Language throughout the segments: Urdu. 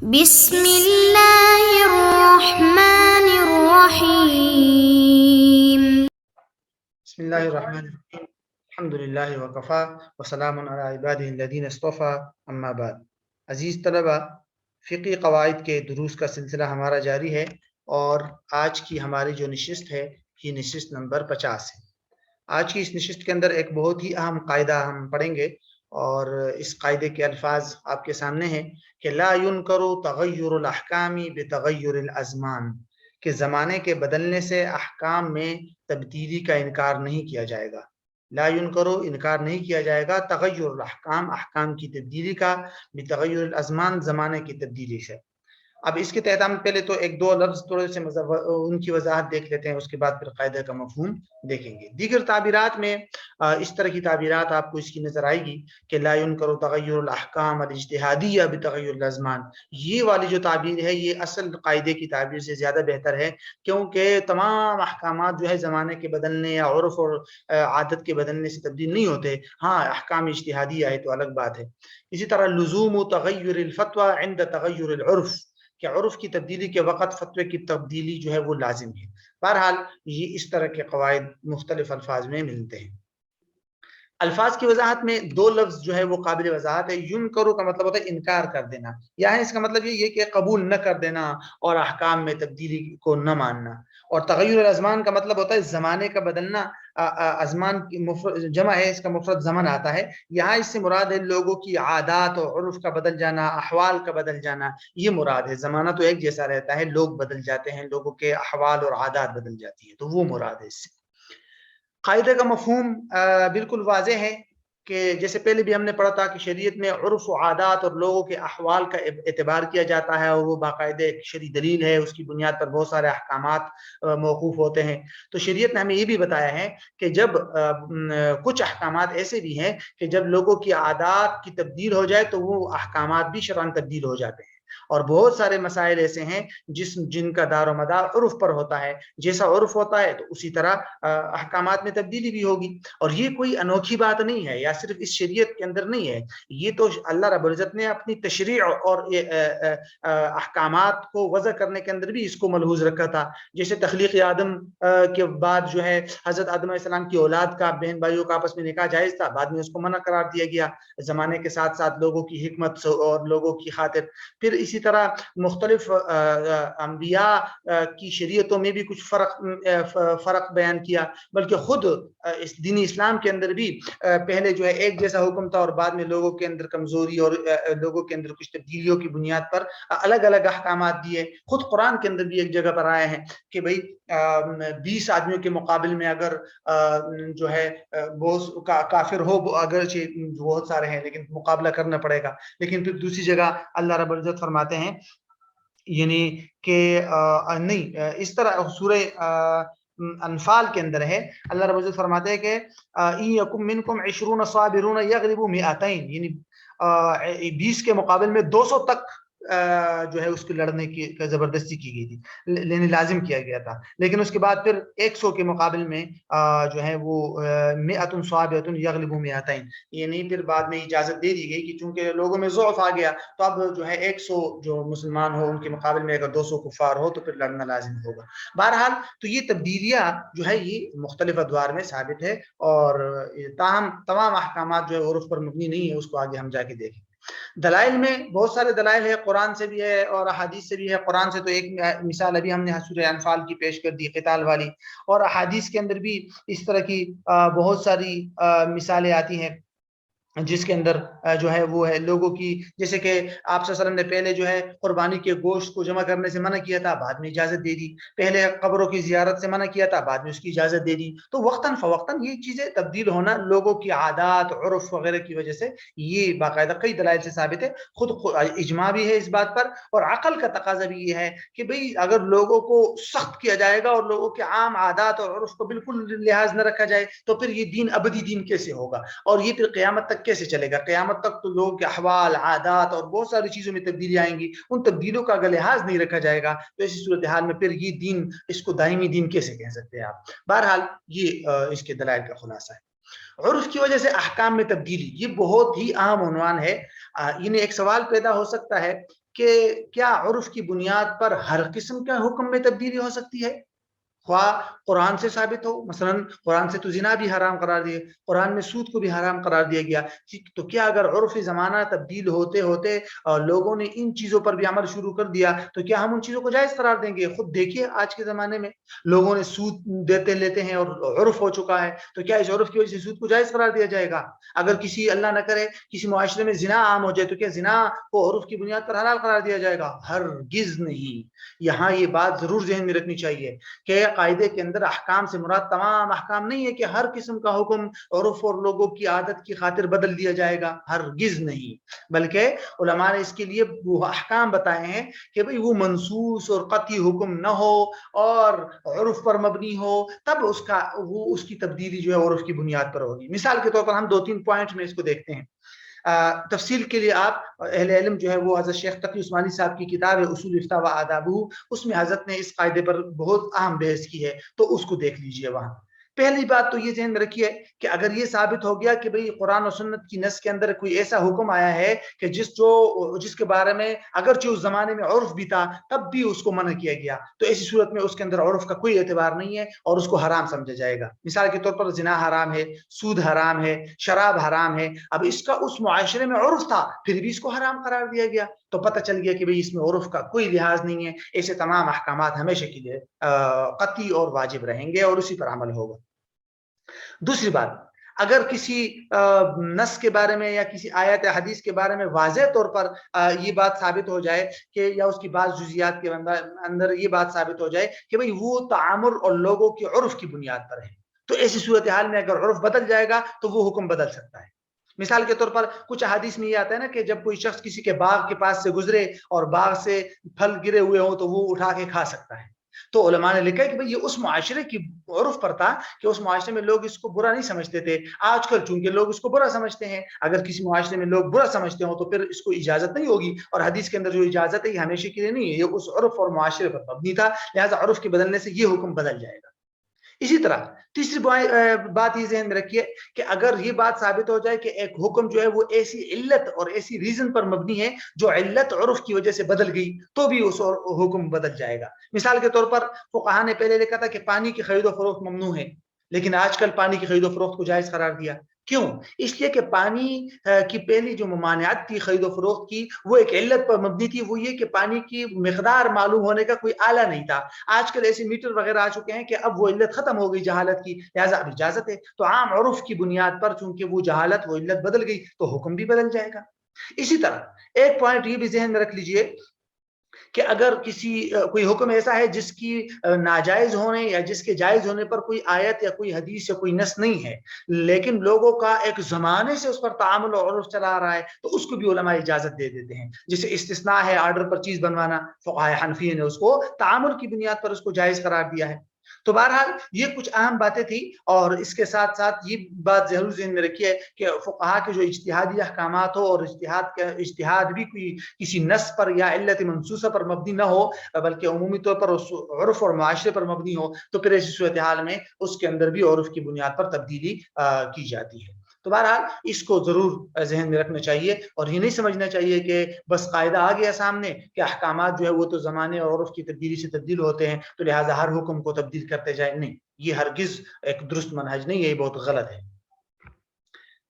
بسم اللہ الرحمن الرحیم. بسم اللہ الرحمن الرحیم. الحمد للہ وکفا وسلام علی عبادہ الذین اصطفیٰ، اما بعد. عزیز طلبہ، فقی قواعد کے دروس کا سلسلہ ہمارا جاری ہے، اور آج کی ہماری جو نشست ہے یہ نشست نمبر 50 ہے. آج کی اس نشست کے اندر ایک بہت ہی اہم قاعدہ ہم پڑھیں گے، اور اس قاعدے کے الفاظ آپ کے سامنے ہیں کہ لا ينکر تغیر الاحکام بتغیر الازمان، کہ زمانے کے بدلنے سے احکام میں تبدیلی کا انکار نہیں کیا جائے گا. لا ينکرو، انکار نہیں کیا جائے گا، تغیر الاحکام، احکام کی تبدیلی کا، بتغیر الازمان، زمانے کی تبدیلی سے. اب اس کے تحت ہم پہلے تو ایک دو لفظ تھوڑے سے ان کی وضاحت دیکھ لیتے ہیں، اس کے بعد پھر قاعدہ کا مفہوم دیکھیں گے. دیگر تعبیرات میں اس طرح کی تعبیرات آپ کو اس کی نظر آئے گی کہ لا ينکر تغیر الاحکام الاجتہادیہ بتغیر الازمان. یہ والی جو تعبیر ہے یہ اصل قاعدے کی تعبیر سے زیادہ بہتر ہے، کیونکہ تمام احکامات جو ہے زمانے کے بدلنے یا عرف اور عادت کے بدلنے سے تبدیل نہیں ہوتے. ہاں، احکام اجتہادیہ ہے تو الگ بات ہے. اسی طرح لزوم تغیر الفتوى عند تغیر العرف، کہ عرف کی تبدیلی کے وقت فتوے کی تبدیلی جو ہے وہ لازم ہے. بہرحال یہ اس طرح کے قواعد مختلف الفاظ میں ملتے ہیں. الفاظ کی وضاحت میں دو لفظ جو ہے وہ قابل وضاحت ہے. ینکرو کا مطلب ہوتا ہے انکار کر دینا، یہاں اس کا مطلب یہ کہ قبول نہ کر دینا اور احکام میں تبدیلی کو نہ ماننا. اور تغیر الازمان کا مطلب ہوتا ہے زمانے کا بدلنا. ازمان کی جمع ہے، اس کا مفرد زمن آتا ہے. یہاں اس سے مراد ہے لوگوں کی عادات اور عرف کا بدل جانا، احوال کا بدل جانا، یہ مراد ہے. زمانہ تو ایک جیسا رہتا ہے، لوگ بدل جاتے ہیں، لوگوں کے احوال اور عادات بدل جاتی ہیں، تو وہ مراد ہے اس سے. قاعدے کا مفہوم بالکل واضح ہے کہ جیسے پہلے بھی ہم نے پڑھا تھا کہ شریعت میں عرف و عادات اور لوگوں کے احوال کا اعتبار کیا جاتا ہے، اور وہ باقاعدہ ایک شرعی دلیل ہے، اس کی بنیاد پر بہت سارے احکامات موقوف ہوتے ہیں. تو شریعت نے ہمیں یہ بھی بتایا ہے کہ جب کچھ احکامات ایسے بھی ہیں کہ جب لوگوں کی عادات کی تبدیل ہو جائے تو وہ احکامات بھی شرعاً تبدیل ہو جاتے ہیں. اور بہت سارے مسائل ایسے ہیں جن کا دار و مدار عرف پر ہوتا ہے. جیسا عرف ہوتا ہے تو اسی طرح احکامات میں تبدیلی بھی ہوگی. اور یہ کوئی انوکھی بات نہیں ہے، یا صرف اس شریعت کے اندر نہیں ہے، یہ تو اللہ رب العزت نے اپنی تشریع اور احکامات کو وضع کرنے کے اندر بھی اس کو ملحوظ رکھا تھا. جیسے تخلیق آدم کے بعد جو ہے حضرت آدم علیہ السلام کی اولاد کا بہن بھائیوں کا آپس میں نکاح جائز تھا، بعد میں اس کو منع قرار دیا گیا زمانے کے ساتھ ساتھ لوگوں کی حکمت اور لوگوں کی خاطر. پھر اسی طرح مختلف انبیاء کی شریعتوں میں بھی کچھ فرق بیان کیا، بلکہ خود اس دین اسلام کے اندر بھی پہلے جو ہے ایک جیسا حکم تھا، اور بعد میں لوگوں کے اندر کمزوری اور لوگوں کے اندر کچھ تبدیلیوں کی بنیاد پر الگ الگ احکامات دیے. خود قرآن کے اندر بھی ایک جگہ پر آئے ہیں کہ بھئی 20 آدمیوں کے مقابل میں اگر جو ہے کافر ہو، اگرچہ بہت سارے ہیں لیکن مقابلہ کرنا پڑے گا. لیکن پھر دوسری جگہ اللہ رب العزت فرماتے ہیں یعنی کہ نہیں، اس طرح سورہ انفال کے اندر ہے، اللہ رب العزت فرماتے ہیں کہ ان یکم منکم 20 صابرون یغلبوا 200، یعنی 20 کے مقابل میں 200 تک جو ہے اس کو لڑنے کی زبردستی کی گئی تھی، لینے لازم کیا گیا تھا. لیکن اس کے بعد پھر 100 کے مقابل میں جو ہے وہ 100 صابرۃ یغلبوا 200، یعنی پھر بعد میں اجازت دے دی گئی کہ چونکہ لوگوں میں ضعف آ گیا تو اب جو ہے 100 جو مسلمان ہو ان کے مقابل میں اگر 200 کفار ہو تو پھر لڑنا لازم ہوگا. بہرحال تو یہ تبدیلیاں جو ہے یہ مختلف ادوار میں ثابت ہے، اور تاہم تمام احکامات جو ہے عرف پر مبنی نہیں ہے، اس کو آگے ہم جا کے دیکھیں. دلائل میں بہت سارے دلائل ہے، قرآن سے بھی ہے اور احادیث سے بھی ہے. قرآن سے تو ایک مثال ابھی ہم نے سورہ انفال کی پیش کر دی، قتال والی، اور احادیث کے اندر بھی اس طرح کی بہت ساری مثالیں آتی ہیں جس کے اندر جو ہے وہ ہے لوگوں کی، جیسے کہ آپ صلی اللہ علیہ وسلم نے پہلے جو ہے قربانی کے گوشت کو جمع کرنے سے منع کیا تھا، بعد میں اجازت دے دی. پہلے قبروں کی زیارت سے منع کیا تھا، بعد میں اس کی اجازت دے دی. تو وقتاً فوقتاً یہ چیزیں تبدیل ہونا لوگوں کی عادات، عرف وغیرہ کی وجہ سے، یہ باقاعدہ کئی دلائل سے ثابت ہے. خود اجماع بھی ہے اس بات پر، اور عقل کا تقاضا بھی یہ ہے کہ بھئی اگر لوگوں کو سخت کیا جائے گا اور لوگوں کے عام عادات اور عرف کو بالکل لحاظ نہ رکھا جائے تو پھر یہ دین ابدی دین کیسے ہوگا، اور یہ پھر قیامت تک کیسے چلے گا. قیامت تک تو لوگوں کے احوال، عادات اور بہت ساری چیزوں میں تبدیلی آئیں گی. ان تبدیلیوں کا اگر لحاظ نہیں رکھا جائے گا تو ایسی صورتحال میں پھر یہ دین، اس کو دائمی دین کیسے کہہ سکتے ہیں آپ. بہرحال یہ اس کے دلائل کا خلاصہ ہے. عرف کی وجہ سے احکام میں تبدیلی، یہ بہت ہی اہم عنوان ہے. انہیں ایک سوال پیدا ہو سکتا ہے کہ کیا عرف کی بنیاد پر ہر قسم کا حکم میں تبدیلی ہو سکتی ہے؟ خواہ قرآن سے ثابت ہو، مثلا قرآن سے تو زنا بھی حرام قرار دیا، قرآن میں سود کو بھی حرام قرار دیا گیا، تو کیا اگر عرف زمانہ تبدیل ہوتے ہوتے لوگوں نے ان چیزوں پر بھی عمل شروع کر دیا تو کیا ہم ان چیزوں کو جائز قرار دیں گے؟ خود دیکھیے آج کے زمانے میں لوگوں نے سود دیتے لیتے ہیں اور عرف ہو چکا ہے، تو کیا اس عرف کی وجہ سے سود کو جائز قرار دیا جائے گا؟ اگر کسی اللہ نہ کرے کسی معاشرے میں زنا عام ہو جائے تو کیا زنا کو عرف کی بنیاد پر حلال قرار دیا جائے گا؟ ہرگز نہیں۔ یہاں یہ بات ضرور ذہن میں رکھنی چاہیے کہ قاعدے کے اندر احکام سے مراد تمام احکام نہیں ہے کہ ہر قسم کا حکم عرف اور لوگوں کی عادت کی خاطر بدل دیا جائے گا، ہرگز نہیں، بلکہ علماء نے اس کے لیے وہ احکام بتائے ہیں کہ بھئی وہ منصوص اور قطعی حکم نہ ہو اور عرف پر مبنی ہو، تب اس کی تبدیلی جو ہے عرف کی بنیاد پر ہوگی۔ مثال کے طور پر ہم 2-3 پوائنٹ میں اس کو دیکھتے ہیں۔ تفصیل کے لیے آپ اہل علم جو ہے وہ حضرت شیخ تقی عثمانی صاحب کی کتاب ہے اصول افتاء و آدابہ، اس میں حضرت نے اس قاعدے پر بہت اہم بحث کی ہے، تو اس کو دیکھ لیجئے وہاں۔ پہلی بات تو یہ ذہن میں رکھیے کہ اگر یہ ثابت ہو گیا کہ بھئی قرآن و سنت کی نص کے اندر کوئی ایسا حکم آیا ہے کہ جس کے بارے میں اگرچہ اس زمانے میں عرف بھی تھا تب بھی اس کو منع کیا گیا، تو ایسی صورت میں اس کے اندر عرف کا کوئی اعتبار نہیں ہے اور اس کو حرام سمجھا جائے گا۔ مثال کے طور پر زنا حرام ہے، سود حرام ہے، شراب حرام ہے، اب اس کا اس معاشرے میں عرف تھا پھر بھی اس کو حرام قرار دیا گیا، تو پتہ چل گیا کہ بھئی اس میں عرف کا کوئی لحاظ نہیں ہے۔ ایسے تمام احکامات ہمیشہ کے لیے قطعی اور واجب رہیں گے اور اسی پر عمل ہوگا۔ دوسری بات، اگر کسی نص کے بارے میں یا کسی آیت حدیث کے بارے میں واضح طور پر یہ بات ثابت ہو جائے کہ یا اس کی بعض جزیات کے اندر یہ بات ثابت ہو جائے کہ بھئی وہ تعامل اور لوگوں کے عرف کی بنیاد پر ہے، تو ایسی صورتحال میں اگر عرف بدل جائے گا تو وہ حکم بدل سکتا ہے۔ مثال کے طور پر کچھ احادیث میں یہ آتا ہے نا کہ جب کوئی شخص کسی کے باغ کے پاس سے گزرے اور باغ سے پھل گرے ہوئے ہوں تو وہ اٹھا کے کھا سکتا ہے، تو علماء نے لکھا ہے کہ بھئی یہ اس معاشرے کی عرف پر تھا کہ اس معاشرے میں لوگ اس کو برا نہیں سمجھتے تھے، آج کل چونکہ لوگ اس کو برا سمجھتے ہیں، اگر کسی معاشرے میں لوگ برا سمجھتے ہوں تو پھر اس کو اجازت نہیں ہوگی، اور حدیث کے اندر جو اجازت ہے یہ ہمیشہ کے لیے نہیں ہے، یہ اس عرف اور معاشرے پر مبنی تھا، لہذا عرف کے بدلنے سے یہ حکم بدل جائے گا۔ اسی طرح تیسری بات یہ ذہن میں رکھیے کہ اگر یہ بات ثابت ہو جائے کہ ایک حکم جو ہے وہ ایسی علت اور ایسی ریزن پر مبنی ہے جو علت عرف کی وجہ سے بدل گئی تو بھی اس حکم بدل جائے گا۔ مثال کے طور پر فقہا نے پہلے لکھا تھا کہ پانی کی خرید و فروخت ممنوع ہے، لیکن آج کل پانی کی خرید و فروخت کو جائز قرار دیا۔ کیوں؟ اس لیے کہ پانی کی پہلی جو ممانعت تھی خرید و فروخت کی وہ ایک علت پر مبنی تھی، وہ یہ کہ پانی کی مقدار معلوم ہونے کا کوئی آلہ نہیں تھا۔ آج کل ایسے میٹر وغیرہ آ چکے ہیں کہ اب وہ علت ختم ہو گئی جہالت کی، لہٰذا اب اجازت ہے، تو عام عرف کی بنیاد پر چونکہ وہ جہالت وہ علت بدل گئی تو حکم بھی بدل جائے گا۔ اسی طرح ایک پوائنٹ یہ بھی ذہن میں رکھ لیجئے کہ اگر کوئی حکم ایسا ہے جس کی ناجائز ہونے یا جس کے جائز ہونے پر کوئی آیت یا کوئی حدیث یا کوئی نص نہیں ہے لیکن لوگوں کا ایک زمانے سے اس پر تعامل اور عرف چلا آ رہا ہے تو اس کو بھی علماء اجازت دے دیتے ہیں، جسے استثناء ہے آرڈر پر چیز بنوانا، فقہائے حنفیہ نے اس کو تعامل کی بنیاد پر اس کو جائز قرار دیا ہے۔ تو بہرحال یہ کچھ اہم باتیں تھیں، اور اس کے ساتھ ساتھ یہ بات ضرور ذہن میں رکھیے کہ فقہا کے جو اجتہادی احکامات ہو اور اجتہاد بھی کوئی کسی نص پر یا علت منصوصہ پر مبنی نہ ہو بلکہ عمومی طور پر اس عرف اور معاشرے پر مبنی ہو، تو پھر ایسی صورتحال میں اس کے اندر بھی عرف کی بنیاد پر تبدیلی کی جاتی ہے۔ تو بہرحال اس کو ضرور ذہن میں رکھنا چاہیے اور یہ نہیں سمجھنا چاہیے کہ بس قاعدہ آ گیا سامنے کہ احکامات جو ہے وہ تو زمانے اور عرف کی تبدیلی سے تبدیل ہوتے ہیں تو لہٰذا ہر حکم کو تبدیل کرتے جائیں، نہیں، یہ ہرگز ایک درست منہج نہیں ہے، یہ بہت غلط ہے۔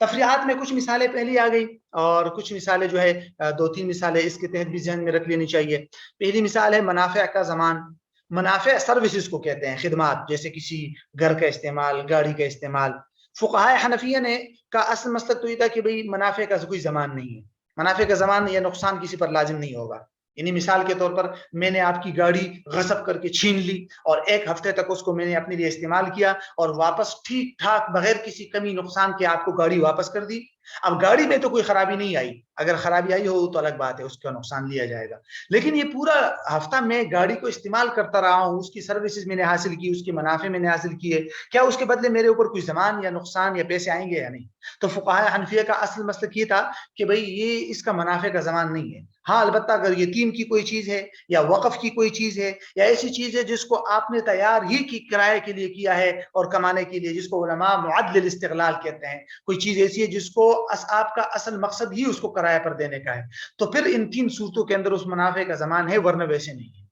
تفریحات میں کچھ مثالیں پہلی آ گئی اور کچھ مثالیں جو ہے 2-3 مثالیں اس کے تحت بھی ذہن میں رکھ لینی چاہیے۔ پہلی مثال ہے منافع کا زمان۔ منافع سروسز کو کہتے ہیں، خدمات، جیسے کسی گھر کا استعمال، گاڑی کا استعمال۔ فقہائے حنفیہ نے کا اصل مسلک تو یہ تھا کہ بھئی منافع کا کوئی زمان نہیں ہے، منافع کا زمان یا نقصان کسی پر لازم نہیں ہوگا، یعنی مثال کے طور پر میں نے آپ کی گاڑی غصب کر کے چھین لی اور 1 ہفتے تک اس کو میں نے اپنے لیے استعمال کیا اور واپس ٹھیک ٹھاک بغیر کسی کمی نقصان کے آپ کو گاڑی واپس کر دی۔ اب گاڑی میں تو کوئی خرابی نہیں آئی، اگر خرابی آئی ہو تو الگ بات ہے، اس کا نقصان لیا جائے گا، لیکن یہ پورا ہفتہ میں گاڑی کو استعمال کرتا رہا ہوں، اس کی سروسز میں نے حاصل کی، اس کے منافع میں نے حاصل کیے، کیا اس کے بدلے میرے اوپر کوئی زمان یا نقصان یا پیسے آئیں گے یا نہیں؟ تو فقہائے حنفیہ کا اصل مسلک یہ تھا کہ بھئی یہ اس کا منافع کا زمان نہیں ہے، ہاں البتہ اگر یتیم کی کوئی چیز ہے یا وقف کی کوئی چیز ہے یا ایسی چیز ہے جس کو آپ نے تیار ہی کی کرائے کے لیے کیا ہے اور کمانے کے لیے، جس کو علماء معدل الاستغلال کہتے ہیں، کوئی چیز ایسی ہے جس کو آپ کا اصل مقصد ہی اس کو کرایہ پر دینے کا ہے، تو پھر ان 3 صورتوں کے اندر اس منافع کا ضمان ہے، ورنہ ویسے نہیں ہے۔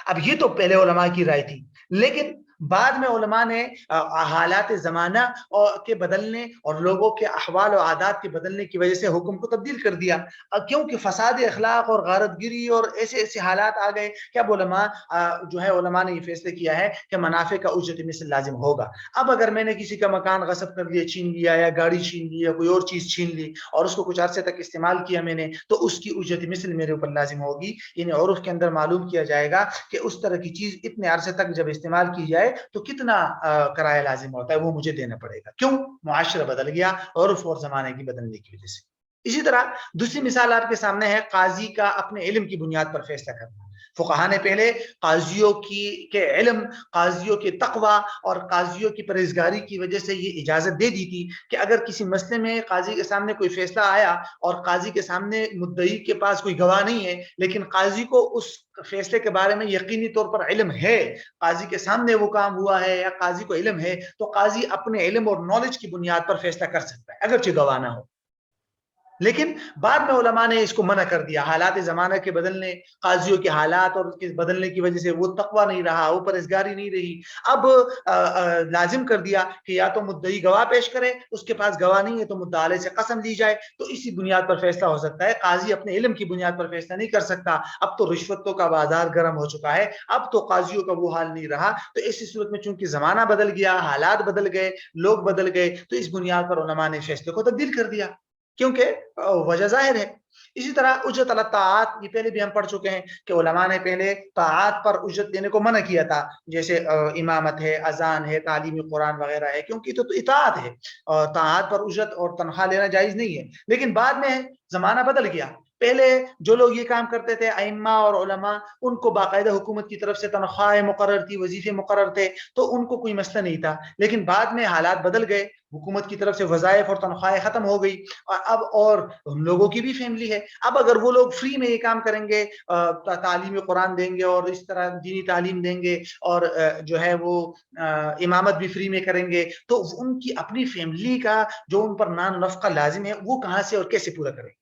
اب یہ تو پہلے علماء کی رائے تھی، لیکن بعد میں علماء نے حالات زمانہ کے بدلنے اور لوگوں کے احوال و عادات کے بدلنے کی وجہ سے حکم کو تبدیل کر دیا، کیونکہ فساد اخلاق اور غارت گری اور ایسے ایسے حالات آ گئے کہ اب علماء جو ہے علماء نے یہ فیصلے کیا ہے کہ منافع کا اجرت مثل لازم ہوگا۔ اب اگر میں نے کسی کا مکان غصب کر لیا، چھین لیا، یا گاڑی چھین لی، یا کوئی اور چیز چھین لی اور اس کو کچھ عرصے تک استعمال کیا میں نے، تو اس کی اجرت مثل میرے اوپر لازم ہوگی۔ یعنی عرف کے اندر معلوم کیا جائے گا کہ اس طرح کی چیز اتنے عرصے تک جب استعمال کی جائے تو کتنا کرایہ لازم ہوتا ہے، وہ مجھے دینا پڑے گا۔ کیوں؟ معاشرہ بدل گیا عرف اور زمانے کی بدلنے کی وجہ سے۔ اسی طرح دوسری مثال آپ کے سامنے ہے قاضی کا اپنے علم کی بنیاد پر فیصلہ کرنا۔ فقہا نے پہلے قاضیوں کے علم، قاضیوں کے تقوی اور قاضیوں کی پرہیزگاری کی وجہ سے یہ اجازت دے دی تھی کہ اگر کسی مسئلے میں قاضی کے سامنے کوئی فیصلہ آیا اور قاضی کے سامنے مدعی کے پاس کوئی گواہ نہیں ہے، لیکن قاضی کو اس فیصلے کے بارے میں یقینی طور پر علم ہے، قاضی کے سامنے وہ کام ہوا ہے یا قاضی کو علم ہے، تو قاضی اپنے علم اور نالج کی بنیاد پر فیصلہ کر سکتا ہے اگرچہ گواہ نہ ہو۔ لیکن بعد میں علماء نے اس کو منع کر دیا، حالات زمانہ کے بدلنے، قاضیوں کے حالات اور اس کے بدلنے کی وجہ سے وہ تقوی نہیں رہا، وہ پرہیزگاری نہیں رہی۔ اب لازم کر دیا کہ یا تو مدعی گواہ پیش کرے، اس کے پاس گواہ نہیں ہے تو مدعا علیہ سے قسم لی جائے، تو اسی بنیاد پر فیصلہ ہو سکتا ہے۔ قاضی اپنے علم کی بنیاد پر فیصلہ نہیں کر سکتا۔ اب تو رشوتوں کا بازار گرم ہو چکا ہے، اب تو قاضیوں کا وہ حال نہیں رہا۔ تو ایسی صورت میں چونکہ زمانہ بدل گیا، حالات بدل گئے، لوگ بدل گئے، تو اس بنیاد پر علماء نے فیصلے کو تبدیل کر دیا، کیونکہ وجہ ظاہر ہے۔ اسی طرح اجرت علی الطاعات، یہ پہلے بھی ہم پڑھ چکے ہیں کہ علماء نے پہلے طاعات پر اجرت دینے کو منع کیا تھا، جیسے امامت ہے، اذان ہے، تعلیم قرآن وغیرہ ہے، کیونکہ تو اطاعت ہے، اور طاعات پر اجرت اور تنخواہ لینا جائز نہیں ہے۔ لیکن بعد میں زمانہ بدل گیا، پہلے جو لوگ یہ کام کرتے تھے ائمہ اور علماء، ان کو باقاعدہ حکومت کی طرف سے تنخواہیں مقرر تھی، وظیفے مقرر تھے، تو ان کو کوئی مسئلہ نہیں تھا۔ لیکن بعد میں حالات بدل گئے، حکومت کی طرف سے وظائف اور تنخواہیں ختم ہو گئی، اور ان لوگوں کی بھی فیملی ہے۔ اب اگر وہ لوگ فری میں یہ کام کریں گے، تعلیم قرآن دیں گے اور اس طرح دینی تعلیم دیں گے، اور جو ہے وہ امامت بھی فری میں کریں گے، تو ان کی اپنی فیملی کا جو ان پر نان نفقہ لازم ہے وہ کہاں سے اور کیسے پورا کریں گے؟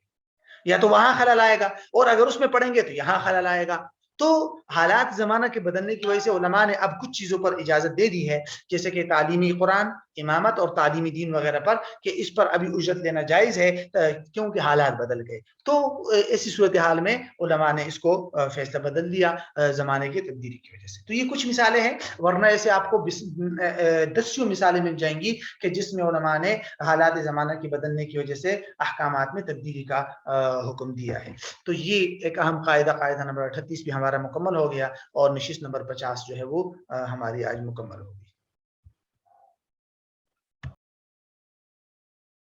یا تو وہاں خلل آئے گا، اور اگر اس میں پڑھیں گے تو یہاں خلل آئے گا۔ تو حالات زمانہ کے بدلنے کی وجہ سے علماء نے اب کچھ چیزوں پر اجازت دے دی ہے، جیسے کہ تعلیمی قرآن، امامت اور تعلیمی دین وغیرہ پر، کہ اس پر ابھی اجرت لینا جائز ہے کیونکہ حالات بدل گئے۔ تو ایسی صورتحال میں علماء نے اس کو فیصلہ بدل دیا زمانے کی تبدیلی کی وجہ سے۔ تو یہ کچھ مثالیں ہیں، ورنہ ایسے آپ کو دسیوں مثالیں مل جائیں گی کہ جس میں علماء نے حالات زمانہ کی بدلنے کی وجہ سے احکامات میں تبدیلی کا حکم دیا ہے۔ تو یہ ایک اہم قاعدہ نمبر 38 بھی ہمارا مکمل ہو گیا، اور نشست نمبر 50 جو ہے وہ ہماری آج مکمل ہوگی۔